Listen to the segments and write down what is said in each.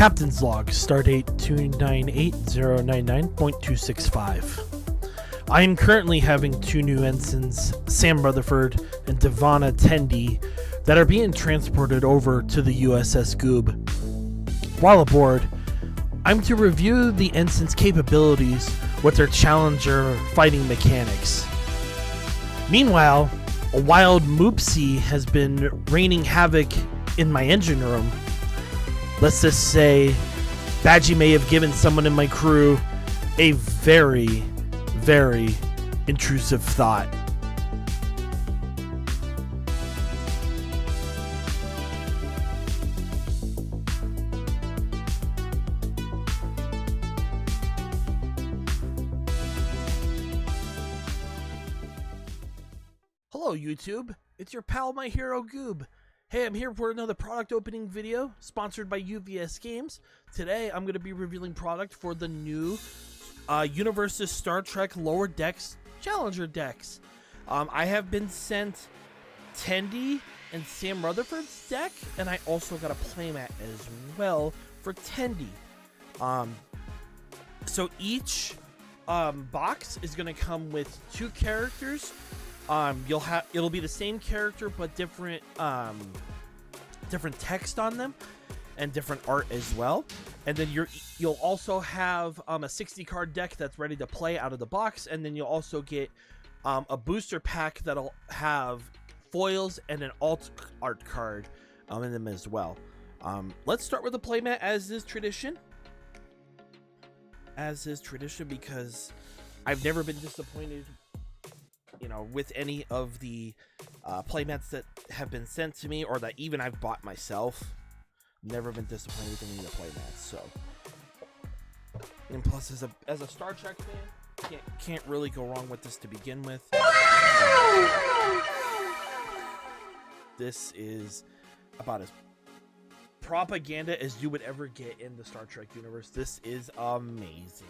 Captain's Log, Stardate 298099.265. I am currently having two new ensigns, Sam Rutherford and Devana Tedni, that are being transported over to the USS Goob. While aboard, I'm to review the ensign's capabilities with their Challenger fighting mechanics. Meanwhile, a wild Moopsie has been raining havoc in my engine room. Let's just say Badgie may have given someone in my crew a very, very intrusive thought. Hello YouTube, it's your pal My Hero Goob. Hey, I'm here for another product opening video sponsored by UVS Games. Today I'm going to be revealing product for the new Universe's Star Trek Lower Decks Challenger decks. I have been sent Tedni and Sam Rutherford's deck, and I also got a playmat as well for Tedni. So each box is going to come with two characters. It'll be the same character but different different text on them and different art as well. And then you'll also have a 60 card deck that's ready to play out of the box, and then you'll also get a booster pack that'll have foils and an alt art card in them as well. Let's start with the playmat as is tradition. Because I've never been disappointed with any of the playmats that have been sent to me, or that even I've bought myself. Never been disappointed with any of the playmats. So, and plus, as a Star Trek fan, can't really go wrong with this to begin with. This is about as propaganda as you would ever get in the Star Trek universe. This is amazing.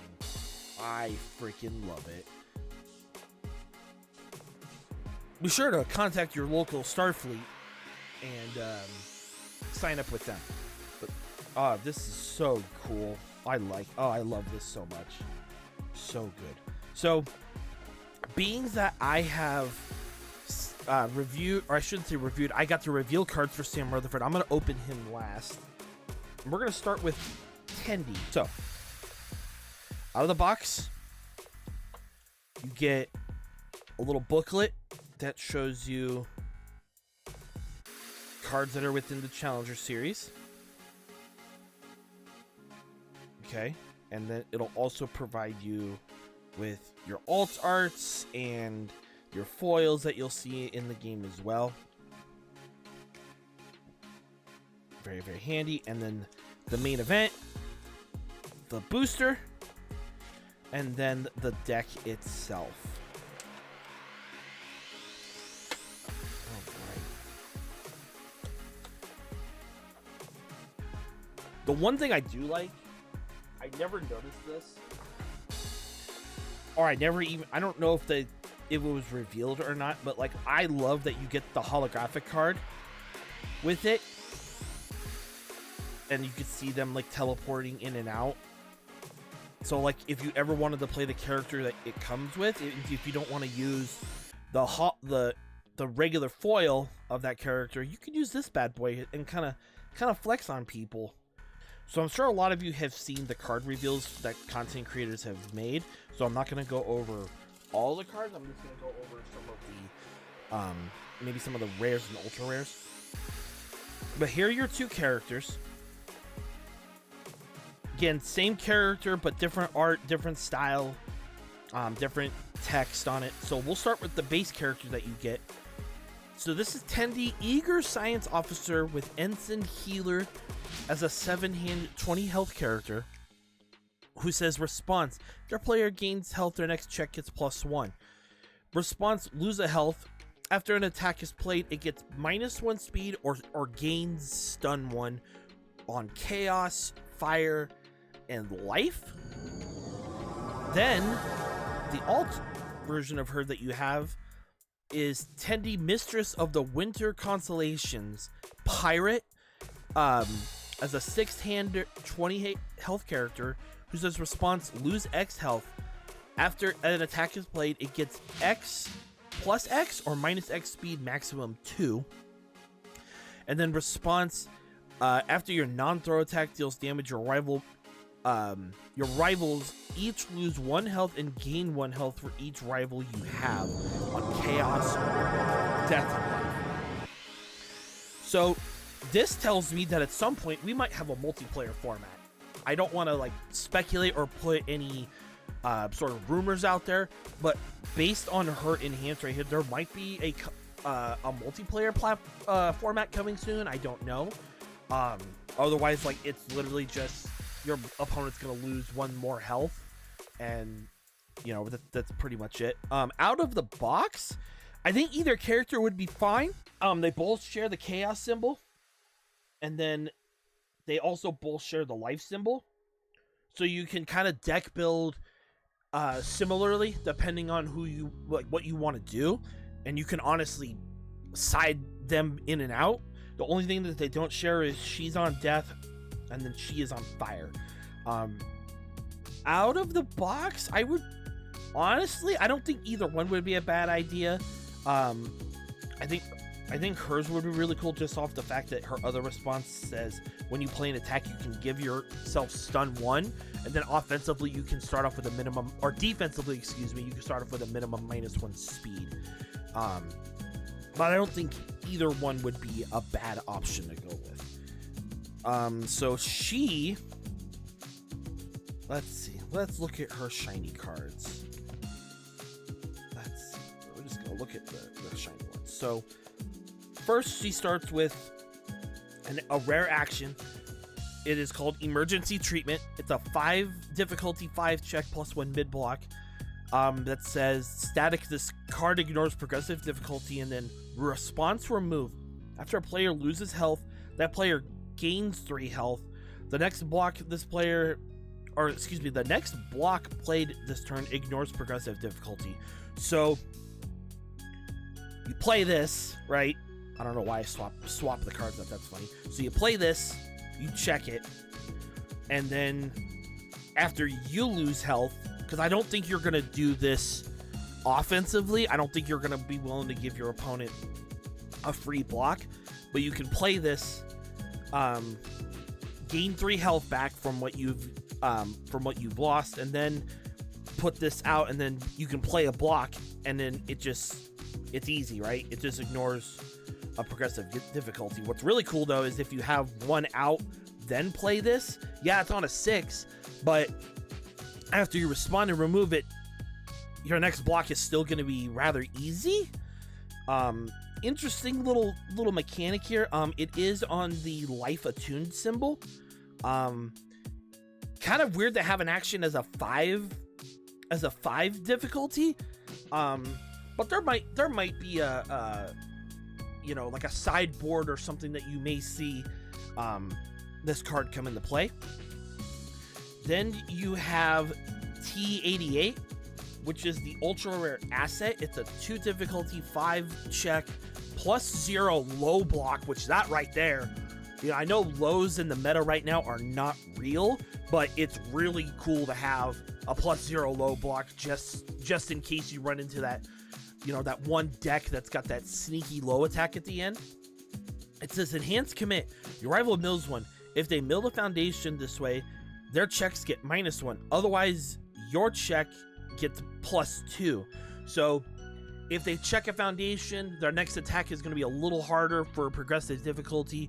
I freaking love it. Be sure to contact your local Starfleet and sign up with them. But this is so cool. I love this so much. So good. So, being that I have reviewed, or I shouldn't say reviewed, I got to reveal cards for Sam Rutherford. I'm going to open him last. And we're going to start with Tedni. So, out of the box, you get a little booklet that shows you cards that are within the Challenger series. Okay, and then it'll also provide you with your alt arts and your foils that you'll see in the game as well. Very, very handy. And then the main event, the booster, and then the deck itself. The one thing I do like, I never noticed this, or I don't know if it was revealed or not, but like, I love that you get the holographic card with it, and you can see them like teleporting in and out. So like, if you ever wanted to play the character that it comes with, if you don't want to use the regular foil of that character, you can use this bad boy and kind of flex on people. So I'm sure a lot of you have seen the card reveals that content creators have made. So I'm not going to go over all the cards. I'm just going to go over some of the, maybe some of the rares and ultra rares. But here are your two characters. Again, same character, but different art, different style, different text on it. So we'll start with the base character that you get. So this is Tedni, eager science officer with Ensign healer as a 7-hand 20 health character, who says response: your player gains health, their next check gets +1. Response: lose a health. After an attack is played, it gets -1 speed or gains stun 1 on chaos, fire, and life. Then the alt version of her that you have is Tedni, mistress of the winter constellations, pirate, as a 6-hand 20 health character who says response lose X health. After an attack is played, it gets X plus X or minus X speed, maximum 2. And then response, after your non-throw attack deals damage, your rivals each lose 1 health and gain 1 health for each rival you have on Chaos or Death or Life. So this tells me that at some point we might have a multiplayer format. I don't want to like speculate or put any sort of rumors out there, but based on her enhance right here, there might be a multiplayer format coming soon. I don't know. Otherwise, like, it's literally just your opponent's gonna lose 1 more health, and you know that's pretty much it. Out of the box, I think either character would be fine. They both share the chaos symbol, and then they also both share the life symbol, so you can kind of deck build similarly depending on who you like, what you want to do, and you can honestly side them in and out. The only thing that they don't share is she's on death and then she is on fire. Out of the box, I would honestly, I don't think either one would be a bad idea. I think hers would be really cool just off the fact that her other response says when you play an attack, you can give yourself stun 1, and then offensively you can start off with a minimum, or defensively, excuse me, you can start off with a minimum -1 speed. But I don't think either one would be a bad option to go with. So she, let's see, let's look at her shiny cards. Let's see, we're just gonna look at the shiny ones. So first, she starts with a rare action. It is called Emergency Treatment. It's a 5 difficulty 5 check +1 mid block. That says static. This card ignores progressive difficulty, and then response remove. After a player loses health, that player gains 3 health. The next block the next block played this turn ignores progressive difficulty. So you play this, right? I don't know why I swap the cards up. That's funny. So you play this, you check it, and then after you lose health, because I don't think you're gonna do this offensively. I don't think you're gonna be willing to give your opponent a free block, but you can play this, gain 3 health back from what you've lost, and then put this out, and then you can play a block, and then it's easy, right? It just ignores a progressive difficulty. What's really cool though is if you have 1 out, then play this. Yeah, it's on a 6, but after you respond and remove it, your next block is still going to be rather easy. Interesting little mechanic here. It is on the life attuned symbol. Kind of weird to have an action as a 5 difficulty. But there might be a like a sideboard or something that you may see this card come into play. Then you have T88, which is the ultra rare asset. It's a 2 difficulty 5 check +0 low block, which that right there, I know lows in the meta right now are not real, but it's really cool to have a +0 low block just in case you run into that, that one deck that's got that sneaky low attack at the end. It says enhanced commit. Your rival mills 1. If they mill the foundation this way, their checks get -1. Otherwise, your check gets +2. So if they check a foundation, their next attack is going to be a little harder for progressive difficulty.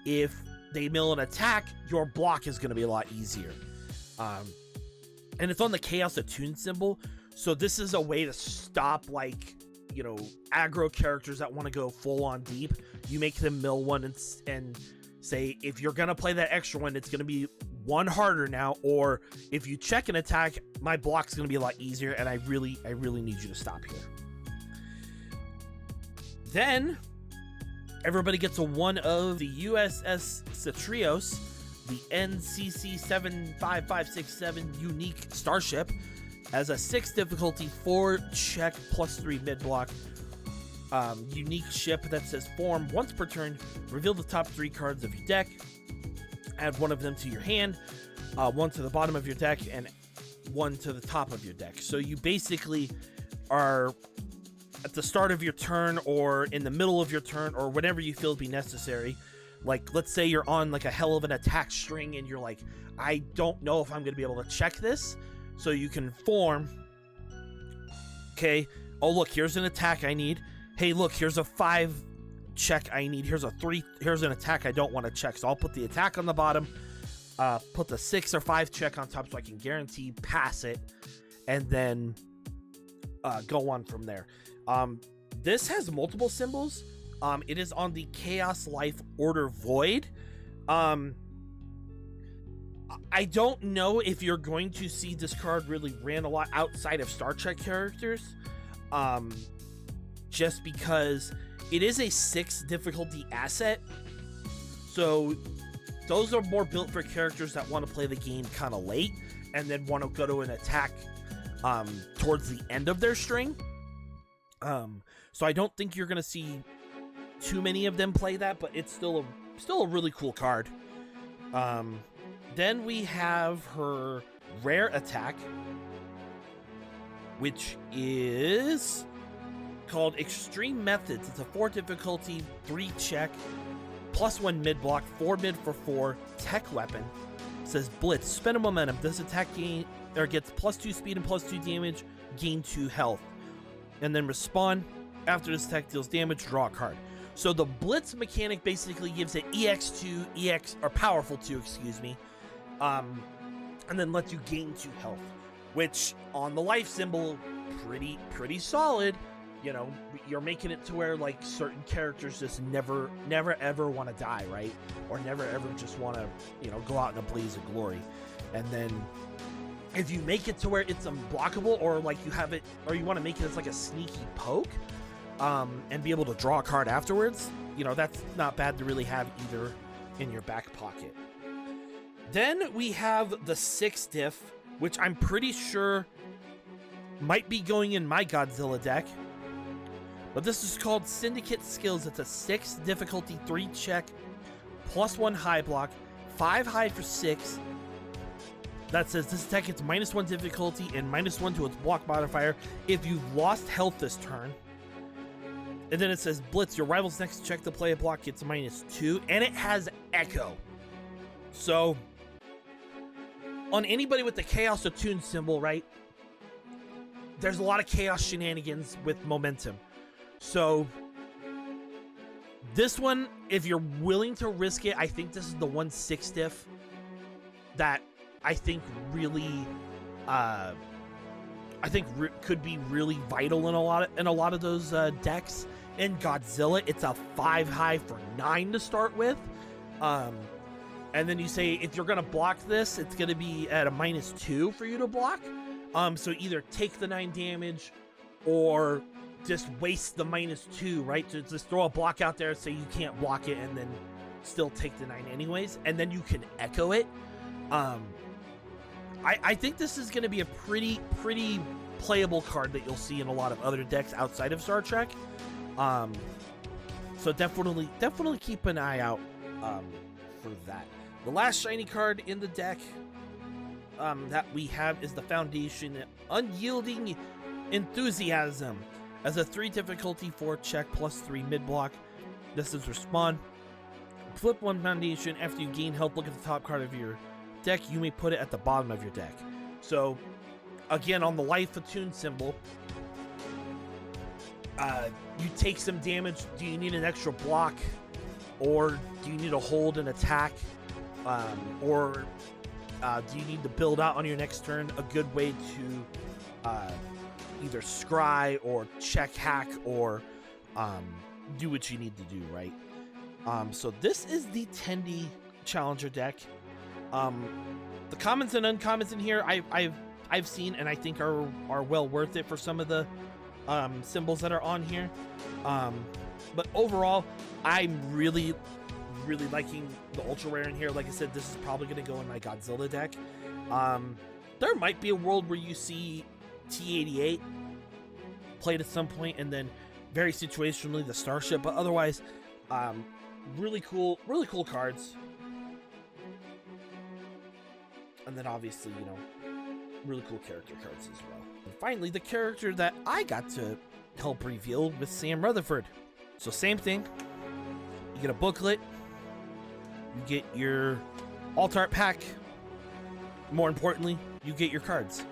If they mill an attack, your block is going to be a lot easier. And it's on the Chaos Attune symbol. So this is a way to stop, aggro characters that want to go full on deep. You make them mill 1 and say, if you're going to play that extra one, it's going to be 1 harder now, or if you check an attack, my block's going to be a lot easier, and I really need you to stop here. Then everybody gets a 1 of the USS Cetrios, the NCC 75567 unique starship, as a 6 difficulty 4 check +3 mid block unique ship that says form once per turn. Reveal the top 3 cards of your deck. add one of them to your hand, one to the bottom of your deck, and one to the top of your deck. So you basically are at the start of your turn or in the middle of your turn or whenever you feel to be necessary. Like, let's say you're on like a hell of an attack string and you're like, I don't know if I'm going to be able to check this. So you can form, okay, oh look, here's an attack I need. Hey, look, here's a 5 check I need. Here's a 3, here's an attack I don't want to check. So I'll put the attack on the bottom, put the 6 or 5 check on top so I can guarantee pass it, and then go on from there. This has multiple symbols. It is on the Chaos Life Order Void. I don't know if you're going to see this card really ran a lot outside of Star Trek characters. Just because it is a 6 difficulty asset. So those are more built for characters that want to play the game kind of late and then want to go to an attack towards the end of their string. So I don't think you're going to see too many of them play that, but it's still a really cool card. Then we have her rare attack, which is called Extreme Methods. It's a 4 difficulty, 3 check, +1 mid block, 4 mid for 4 tech weapon. It says Blitz, spend a momentum. This attack gets +2 speed and +2 damage, gain 2 health, and then respond. After this attack deals damage, draw a card. So the Blitz mechanic basically gives it EX2, or powerful 2, excuse me, and then lets you gain 2 health, which on the life symbol, pretty solid. You know, you're making it to where like certain characters just never ever want to die, right? Or never ever just want to, you know, go out in a blaze of glory. And then if you make it to where it's unblockable, or like you have it, or you want to make it as like a sneaky poke, and be able to draw a card afterwards, you know, that's not bad to really have either in your back pocket. Then we have the 6 diff, which I'm pretty sure might be going in my Godzilla deck. But this is called Syndicate Skills. It's a 6 difficulty, 3 check, +1 high block, 5 high for 6. That says this attack gets -1 difficulty and -1 to its block modifier if you've lost health this turn. And then it says Blitz, your rival's next check to play a block gets -2, and it has Echo. So on anybody with the Chaos Attune symbol, right, there's a lot of Chaos shenanigans with momentum. So this one, if you're willing to risk it, I think this is the 1/6 diff that I think really, could be really vital in a lot of those decks. In Godzilla, it's a 5 high for 9 to start with, and then you say if you're gonna block this, it's gonna be at a -2 for you to block. So either take the 9 damage or just waste the -2, right? To just throw a block out there, say you can't block it, and then still take the 9 anyways, and then you can echo it. I think this is going to be a pretty playable card that you'll see in a lot of other decks outside of Star Trek. So definitely keep an eye out for that. The last shiny card in the deck that we have is the Foundation, Unyielding Enthusiasm. As a 3 difficulty, 4 check, +3 mid block. This is respond. Flip 1 Foundation. After you gain health, look at the top card of your deck. You may put it at the bottom of your deck. So again, on the Life Attune symbol, you take some damage. Do you need an extra block, or do you need to hold an attack, or do you need to build out on your next turn? A good way to either scry or check hack or do what you need to do, right? So this is the Tedni Challenger deck. The commons and uncommons in here I've seen, and I think are well worth it for some of the symbols that are on here. But overall, I'm really liking the ultra rare in here. Like I said, this is probably going to go in my Godzilla deck. There might be a world where you see T-88 played at some point, and then very situationally the Starship, but otherwise really cool cards. And then obviously, you know, really cool character cards as well. And finally, the character that I got to help reveal with Sam Rutherford. So same thing. You get a booklet. You get your alt art pack. More importantly, you get your cards.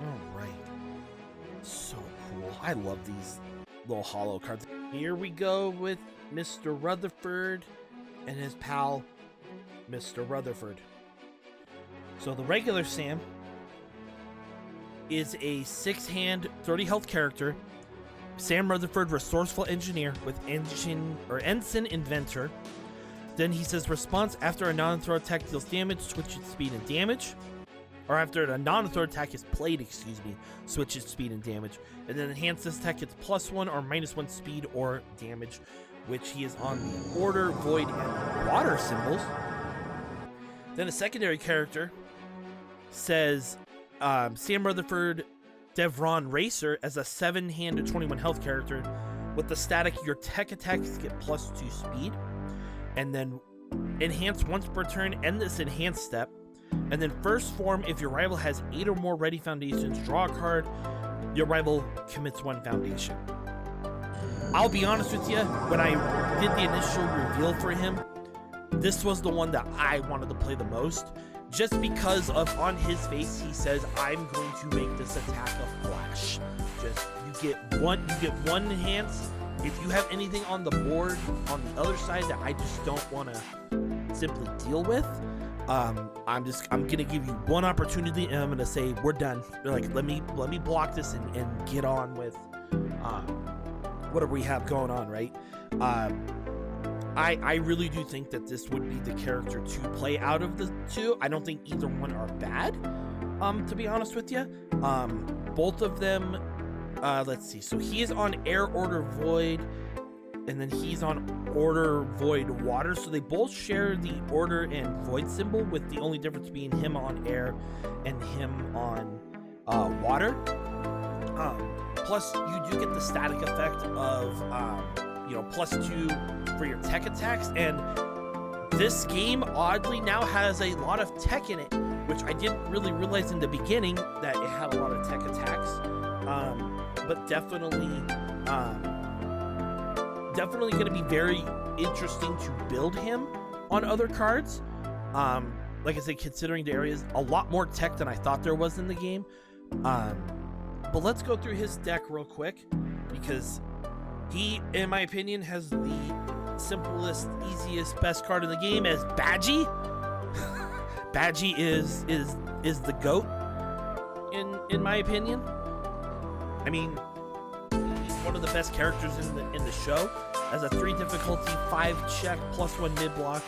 Alright. So cool. I love these little hollow cards. Here we go with Mr. Rutherford and his pal, Mr. Rutherford. So the regular Sam is a 6-hand, 30 health character. Sam Rutherford, resourceful engineer with Ensign inventor. Then he says response after a non-throw attack deals damage, switch its speed and damage. Or after a non-throw attack is played, switch its speed and damage. And then enhance this attack gets +1 or -1 speed or damage, which he is on the order, void, and water symbols. Then a secondary character says Sam Rutherford Devron Racer as a 7-hand 21 health character with the static your tech attacks get +2 speed, and then enhance once per turn, end this enhanced step, and then first form if your rival has 8 or more ready foundations, draw a card, your rival commits 1 foundation. I'll be honest with you, when I did the initial reveal for him, this was the one that I wanted to play the most. Just because of on his face, he says, I'm going to make this attack a flash. Just you get one enhance. If you have anything on the board on the other side that I just don't want to simply deal with, I'm gonna give you one opportunity, and I'm gonna say we're done. Like let me block this and get on with whatever we have going on, right? I really do think that this would be the character to play out of the two. I don't think either one are bad, to be honest with you. Both of them, let's see. So he is on air, order, void, and then he's on order, void, water. So they both share the order and void symbol, with the only difference being him on air and him on water. Plus, you do get the static effect of +2 for your tech attacks, and this game oddly now has a lot of tech in it, which I didn't really realize in the beginning that it had a lot of tech attacks, but definitely going to be very interesting to build him on other cards. Like I said, considering the areas, a lot more tech than I thought there was in the game. But let's go through his deck real quick, because he, in my opinion, has the simplest, easiest, best card in the game as Badgie. Badgie is the GOAT in my opinion. I mean, he's one of the best characters in the show. As a 3 difficulty, 5 check, +1 mid block,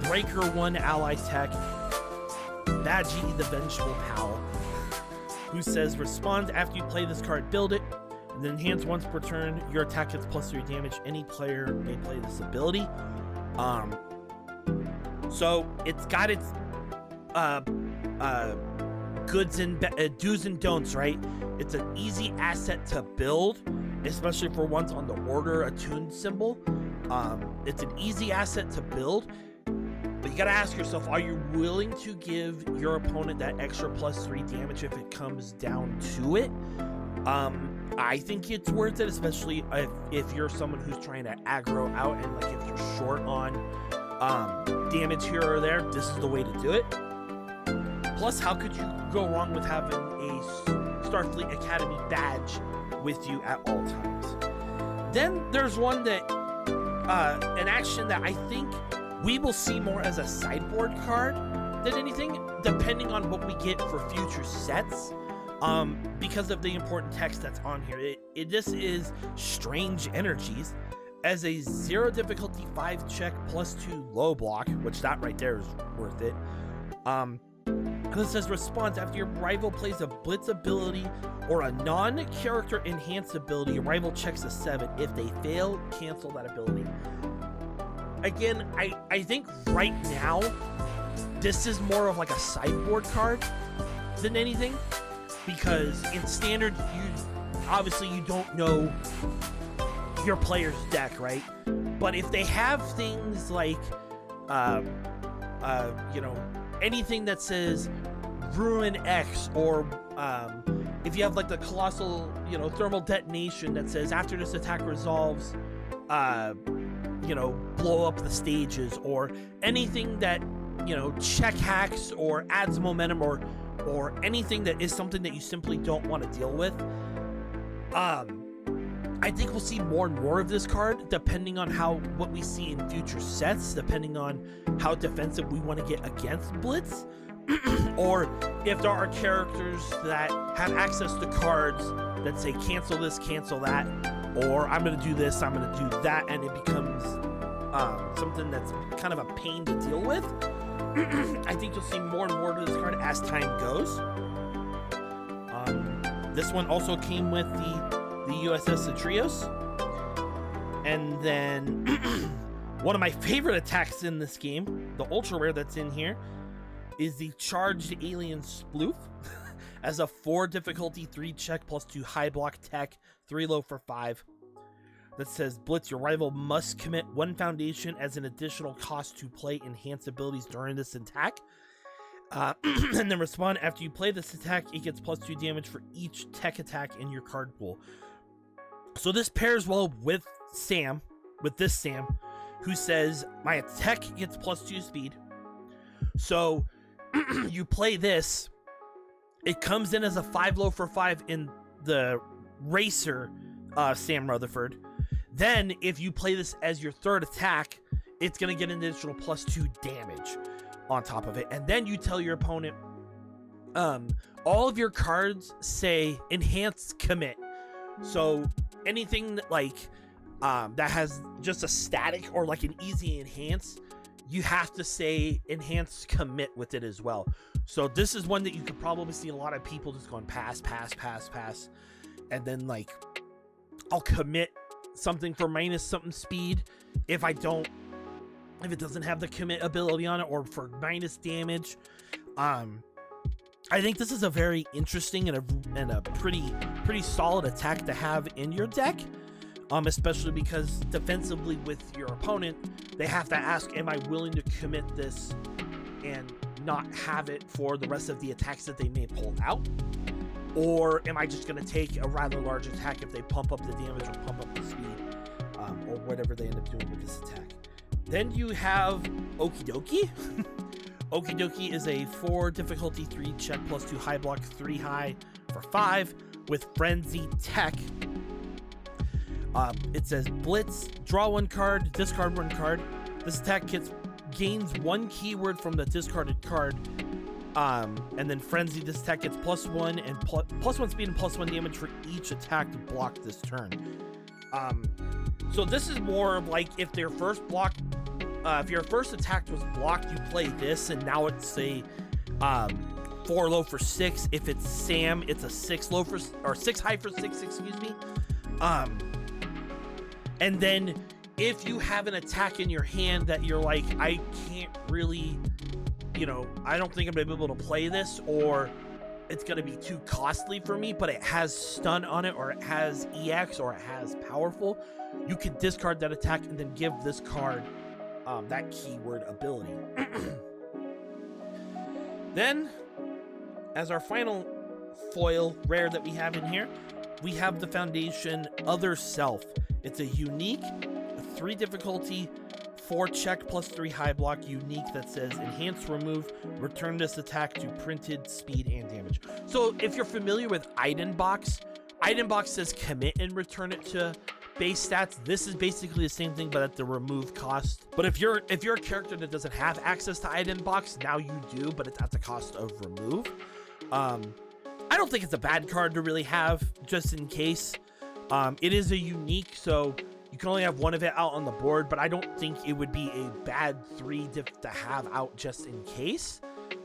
breaker 1 ally tech. Badgie, the vengeful pal, who says respond after you play this card, build it. And then enhance once per turn, your attack gets +3 damage. Any player may play this ability. So it's got its goods and do's and don'ts, right? It's an easy asset to build, especially for ones on the order attuned symbol. It's an easy asset to build, but you gotta ask yourself, are you willing to give your opponent that extra +3 damage if it comes down to it? I think it's worth it, especially if you're someone who's trying to aggro out, and like if you're short on damage here or there, this is the way to do it. Plus, how could you go wrong with having a Starfleet Academy badge with you at all times? Then there's one that, an action that I think we will see more as a sideboard card than anything, depending on what we get for future sets. Because of the important text that's on here. This is Strange Energies as a 0 difficulty 5 check +2 low block, which that right there is worth it. It says response after your rival plays a blitz ability or a non-character enhanced ability, your rival checks a 7. If they fail, cancel that ability. Again, I think right now this is more of like a sideboard card than anything. Because in standard, you don't know your player's deck, right? But if they have things like you know, anything that says Ruin X, or if you have like the colossal, you know, thermal detonation that says after this attack resolves, you know, blow up the stages, or anything that, you know, check hacks or adds momentum, or anything that is something that you simply don't want to deal with. I think we'll see more and more of this card depending on what we see in future sets, depending on how defensive we want to get against Blitz. Or if there are characters that have access to cards that say cancel this, cancel that, or I'm going to do this, I'm going to do that, and it becomes something that's kind of a pain to deal with. I think you'll see more and more of this card as time goes. This one also came with the USS Atrios. And then one of my favorite attacks in this game, the ultra rare that's in here, is the Charged Alien Sploof. As a 4 difficulty, 3 check plus 2 high block tech, 3 low for 5. That says, Blitz, your rival must commit 1 foundation as an additional cost to play enhanced abilities during this attack. And then respond after you play this attack, it gets plus 2 damage for each tech attack in your card pool. So this pairs well with Sam, who says, my attack gets plus 2 speed. So you play this, it comes in as a 5 low for 5 in the Racer Sam Rutherford. Then if you play this as your 3rd attack, it's going to get an additional plus 2 damage on top of it. And then you tell your opponent, all of your cards say enhanced commit. So anything that, like, that has just a static or like an easy enhance, you have to say enhanced commit with it as well. So this is one that you could probably see a lot of people just going pass, and then like I'll commit something for minus something speed if it doesn't have the commit ability on it, or for minus damage. I think this is a very interesting and a pretty solid attack to have in your deck, especially because defensively with your opponent, they have to ask, am I willing to commit this and not have it for the rest of the attacks that they may pull out? Or am I just going to take a rather large attack if they pump up the damage or pump up the speed, or whatever they end up doing with this attack? Then you have Okie Dokie. Okie Dokie is a 4 difficulty, 3 check plus 2 high block, 3 high for 5 with Frenzy Tech. It says Blitz, draw 1 card, discard 1 card. This attack gains 1 keyword from the discarded card. And then Frenzy, this attack gets +1 and plus 1 speed and +1 damage for each attack blocked this turn. So this is more of like if their first block, if your first attack was blocked, you play this, and now it's a 4 low for 6. If it's Sam, it's a 6 low for, or 6 high for 6, excuse me. And then if you have an attack in your hand that you're like, I can't really, you know, I don't think I'm gonna be able to play this, or it's gonna be too costly for me, but it has stun on it, or it has EX, or it has powerful, you can discard that attack and then give this card that keyword ability. Then, as our final foil rare that we have in here, we have the Foundation Other Self. It's a unique 3 difficulty, 4 check plus 3 high block unique that says enhance, remove, return this attack to printed speed and damage. So if you're familiar with Item Box says commit and return it to base stats. This is basically the same thing, but at the remove cost. But if you're a character that doesn't have access to Item Box, now you do, but it's at the cost of remove. I don't think it's a bad card to really have, just in case. It is a unique, so you can only have 1 of it out on the board, but I don't think it would be a bad 3 to have out just in case.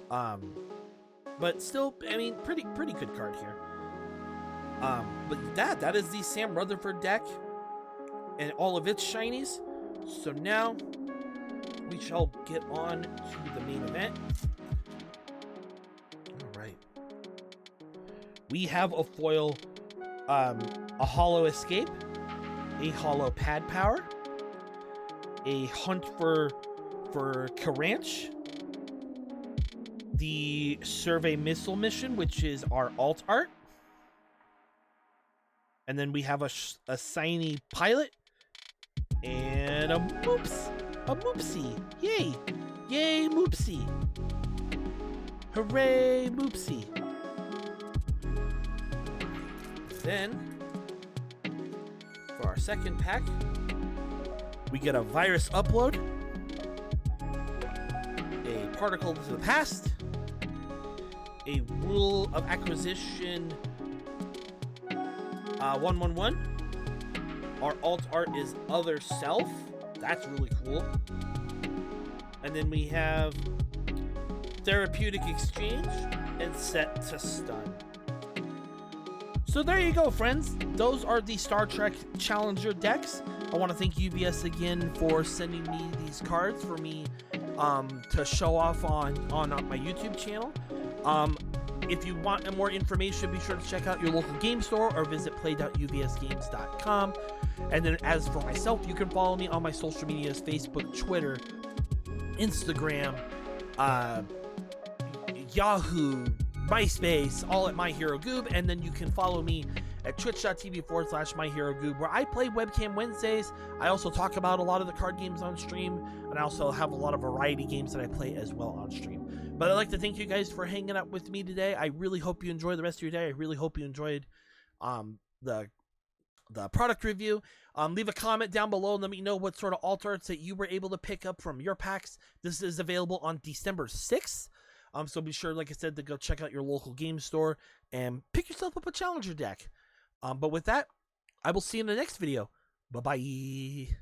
But still, I mean, pretty good card here. But that is the Sam Rutherford deck and all of its shinies. So now we shall get on to the main event. All right. We have a foil, a Hollow Escape, a Hollow Pad Power, a Hunt for Karanch, the survey missile mission, which is our alt art. And then we have a shiny pilot and a moopsie. Yay! Yay, moopsie! Hooray, moopsie! Then, for our second pack, we get a virus upload, a particle to the past, a rule of acquisition 111. Our alt art is other self. That's really cool. And then we have therapeutic exchange and set to stun. So there you go, friends. Those are the Star Trek Challenger decks. I want to thank UVS again for sending me these cards for me to show off on my YouTube channel. If you want more information, be sure to check out your local game store or visit play.uvsgames.com. And then as for myself, you can follow me on my social medias, Facebook, Twitter, Instagram, Yahoo, MySpace, all at MyHeroGoob. And then you can follow me at twitch.tv/MyHeroGoob, where I play Webcam Wednesdays. I also talk about a lot of the card games on stream, and I also have a lot of variety games that I play as well on stream. But I'd like to thank you guys for hanging out with me today. I really hope you enjoy the rest of your day. I really hope you enjoyed the product review. Leave a comment down below and let me know what sort of alt arts that you were able to pick up from your packs. This is available on December 6th. So be sure, like I said, to go check out your local game store and pick yourself up a Challenger deck. But with that, I will see you in the next video. Bye-bye.